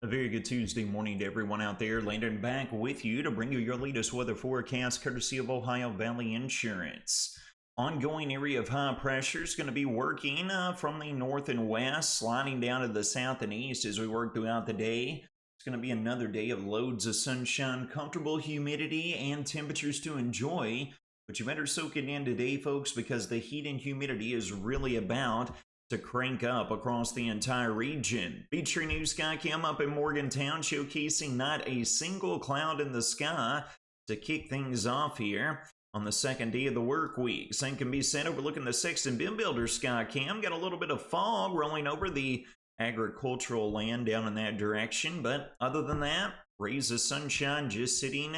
A very good Tuesday morning to everyone out there. Landon back with you to bring you your latest weather forecast courtesy of Ohio Valley Insurance. Ongoing area of high pressure is going to be working from the north and west, sliding down to the south and east as we work throughout the day. It's going to be another day of loads of sunshine, comfortable humidity, and temperatures to enjoy. But you better soak it in today, folks, because the heat and humidity is really about to crank up across the entire region. Featuring new sky cam up in Morgantown, showcasing not a single cloud in the sky to kick things off here on the second day of the work week. Same can be said overlooking the Sexton Bin Builder sky cam. Got a little bit of fog rolling over the agricultural land down in that direction, but other than that, rays of sunshine just sitting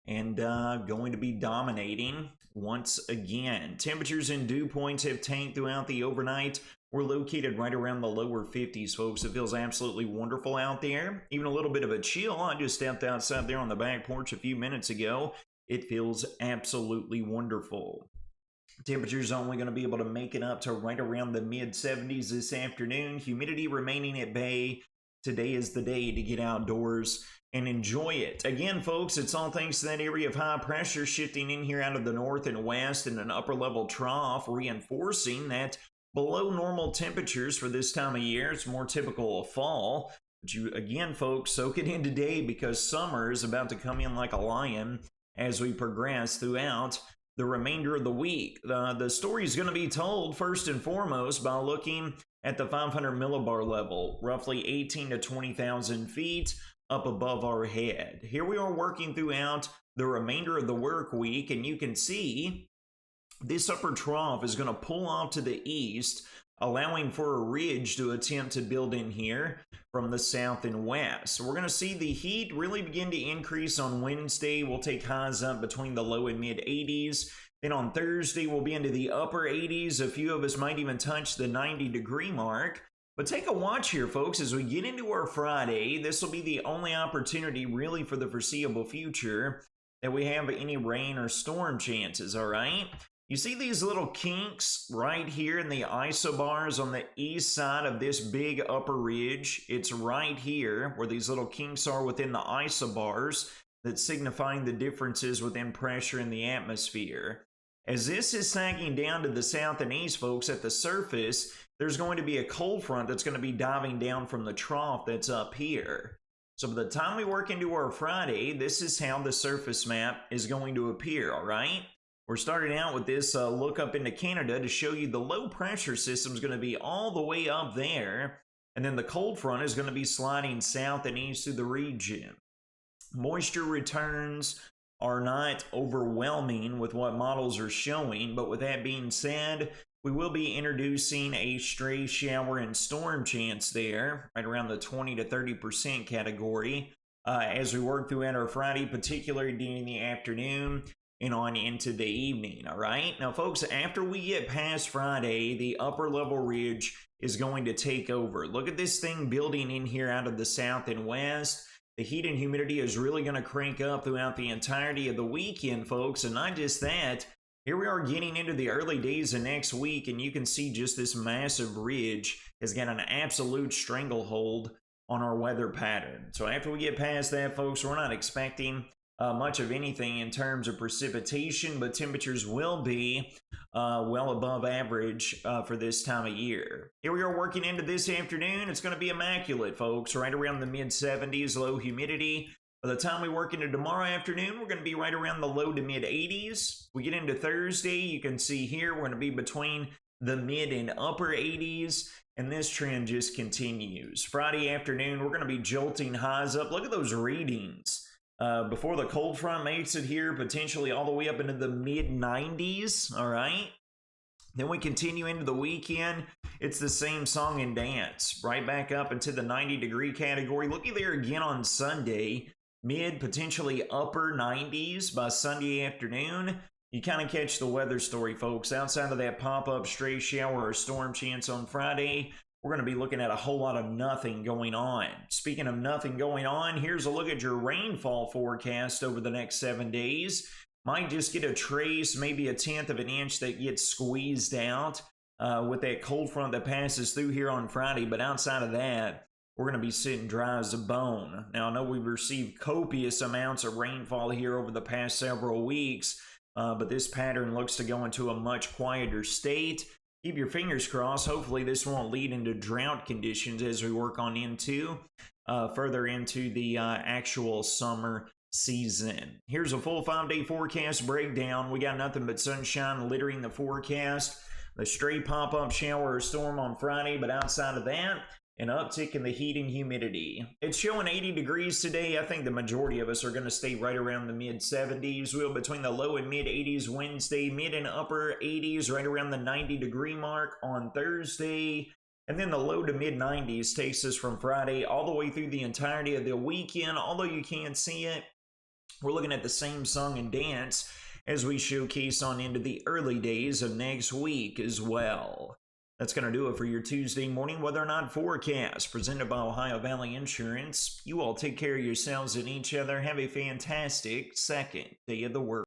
and going to be dominating once again. Temperatures and dew points have tanked throughout the overnight. We're located right around the lower 50s, folks. It feels absolutely wonderful out there. Even a little bit of a chill. I just stepped outside there on the back porch a few minutes ago. It feels absolutely wonderful. Temperatures only going to be able to make it up to right around the mid-70s this afternoon. Humidity remaining at bay. Today is the day to get outdoors and enjoy it. Again, folks, it's all thanks to that area of high pressure shifting in here out of the north and west in an upper level trough, reinforcing that below normal temperatures for this time of year. It's more typical of fall. But you, again, folks, soak it in today because summer is about to come in like a lion as we progress throughout the remainder of the week. The story is going to be told first and foremost by looking at the 500 millibar level, roughly 18 to 20,000 feet up above our head. Here we are working throughout the remainder of the work week, and you can see this upper trough is going to pull off to the east, allowing for a ridge to attempt to build in here from the south and west. So we're going to see the heat really begin to increase on Wednesday. We'll take highs up between the low and mid 80s. Then on Thursday, we'll be into the upper 80s. A few of us might even touch the 90-degree mark. But take a watch here, folks, as we get into our Friday. This will be the only opportunity really for the foreseeable future that we have any rain or storm chances, all right? You see these little kinks right here in the isobars on the east side of this big upper ridge? It's right here where these little kinks are within the isobars that's signifying the differences within pressure in the atmosphere. As this is sagging down to the south and east, folks, at the surface, there's going to be a cold front that's going to be diving down from the trough that's up here. So by the time we work into our Friday, this is how the surface map is going to appear, all right? We're starting out with this look up into Canada to show you the low pressure system is going to be all the way up there, and then the cold front is going to be sliding south and east through the region. Moisture returns are not overwhelming with what models are showing, but with that being said, we will be introducing a stray shower and storm chance there, right around the 20 to 30% category, as we work throughout our Friday, particularly during the afternoon and on into the evening, all right? Now, folks, after we get past Friday, the upper level ridge is going to take over. Look at this thing building in here out of the south and west. The heat and humidity is really going to crank up throughout the entirety of the weekend, folks, and not just that. Here we are getting into the early days of next week, and you can see just this massive ridge has got an absolute stranglehold on our weather pattern. So after we get past that, folks, we're not expecting much of anything in terms of precipitation, but temperatures will be well above average for this time of year. Here we are working into this afternoon. It's going to be immaculate, folks, right around the mid-70s, low humidity. By the time we work into tomorrow afternoon, we're going to be right around the low to mid-80s. We get into Thursday, you can see here, we're going to be between the mid and upper 80s, and this trend just continues. Friday afternoon, we're going to be jolting highs up. Look at those readings. Before the cold front makes it here, potentially all the way up into the mid-90s, all right? Then we continue into the weekend. It's the same song and dance, right back up into the 90-degree category. Looky there again on Sunday, mid, potentially upper 90s by Sunday afternoon. You kind of catch the weather story, folks. Outside of that pop-up stray shower or storm chance on Friday, we're going to be looking at a whole lot of nothing going on. Speaking of nothing going on, here's a look at your rainfall forecast over the next 7 days. Might just get a trace, maybe a tenth of an inch that gets squeezed out with that cold front that passes through here on Friday. But outside of that, we're going to be sitting dry as a bone. Now, I know we've received copious amounts of rainfall here over the past several weeks, but this pattern looks to go into a much quieter state. Keep your fingers crossed. Hopefully this won't lead into drought conditions as we work on into further into the actual summer season. Here's a full 5-day forecast breakdown. We got nothing but sunshine littering the forecast. The straight pop-up shower or storm on Friday, but outside of that, an uptick in the heat and humidity. It's showing 80 degrees today. I think the majority of us are going to stay right around the mid-70s. We'll between the low and mid-80s Wednesday, mid and upper 80s, right around the 90-degree mark on Thursday. And then the low to mid-90s takes us from Friday all the way through the entirety of the weekend. Although you can't see it, we're looking at the same song and dance as we showcase on into the early days of next week as well. That's going to do it for your Tuesday morning weather or not forecast presented by Ohio Valley Insurance. You all take care of yourselves and each other. Have a fantastic second day of the work.